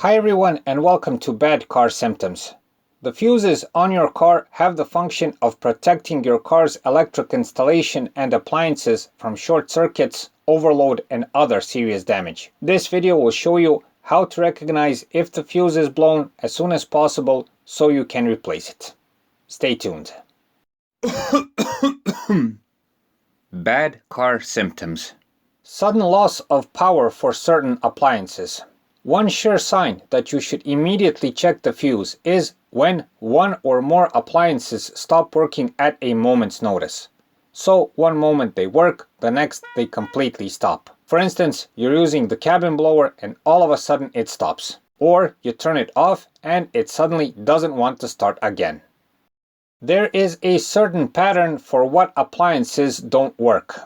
Hi everyone and welcome to Bad Car Symptoms. The fuses on your car have the function of protecting your car's electric installation and appliances from short circuits, overload and other serious damage. This video will show you how to recognize if the fuse is blown as soon as possible so you can replace it. Stay tuned. Bad car symptoms. Sudden loss of power for certain appliances. One sure sign that you should immediately check the fuse is when one or more appliances stop working at a moment's notice. So one moment they work, the next they completely stop. For instance, you're using the cabin blower and all of a sudden it stops. Or you turn it off and it suddenly doesn't want to start again. There is a certain pattern for what appliances don't work.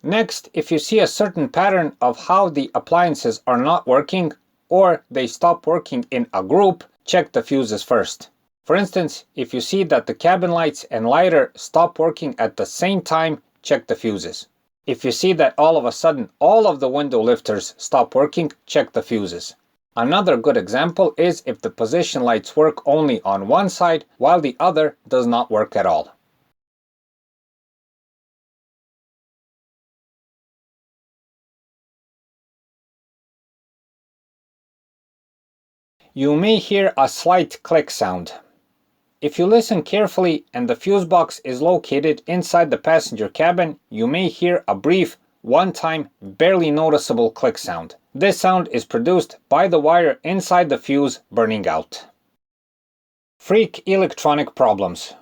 Next, if you see a certain pattern of how the appliances are not working, or they stop working in a group, check the fuses first. For instance, if you see that the cabin lights and lighter stop working at the same time, check the fuses. If you see that all of a sudden all of the window lifters stop working, check the fuses. Another good example is if the position lights work only on one side while the other does not work at all. You may hear a slight click sound. If you listen carefully and the fuse box is located inside the passenger cabin, you may hear a brief, one-time, barely noticeable click sound. This sound is produced by the wire inside the fuse burning out. Freak electronic problems.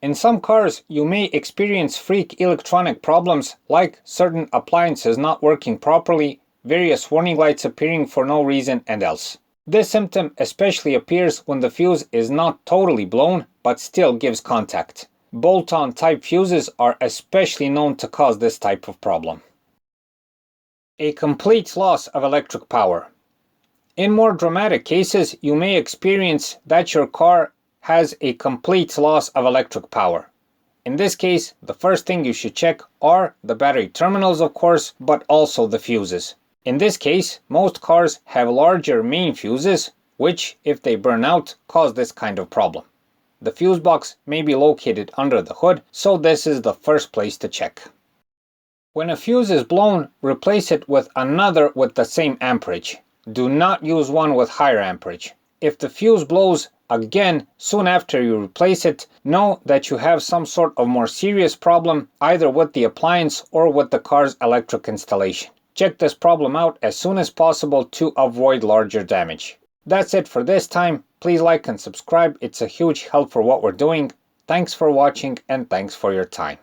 In some cars, you may experience freak electronic problems like certain appliances not working properly, various warning lights appearing for no reason and else. This symptom especially appears when the fuse is not totally blown but still gives contact. Bolt-on type fuses are especially known to cause this type of problem. A complete loss of electric power. In more dramatic cases, you may experience that your car has a complete loss of electric power. In this case, the first thing you should check are the battery terminals, of course, but also the fuses. In this case, most cars have larger main fuses, which, if they burn out, cause this kind of problem. The fuse box may be located under the hood, so this is the first place to check. When a fuse is blown, replace it with another with the same amperage. Do not use one with higher amperage. If the fuse blows again soon after you replace it, know that you have some sort of more serious problem either with the appliance or with the car's electric installation. Check this problem out as soon as possible to avoid larger damage. That's it for this time. Please like and subscribe. It's a huge help for what we're doing. Thanks for watching and thanks for your time.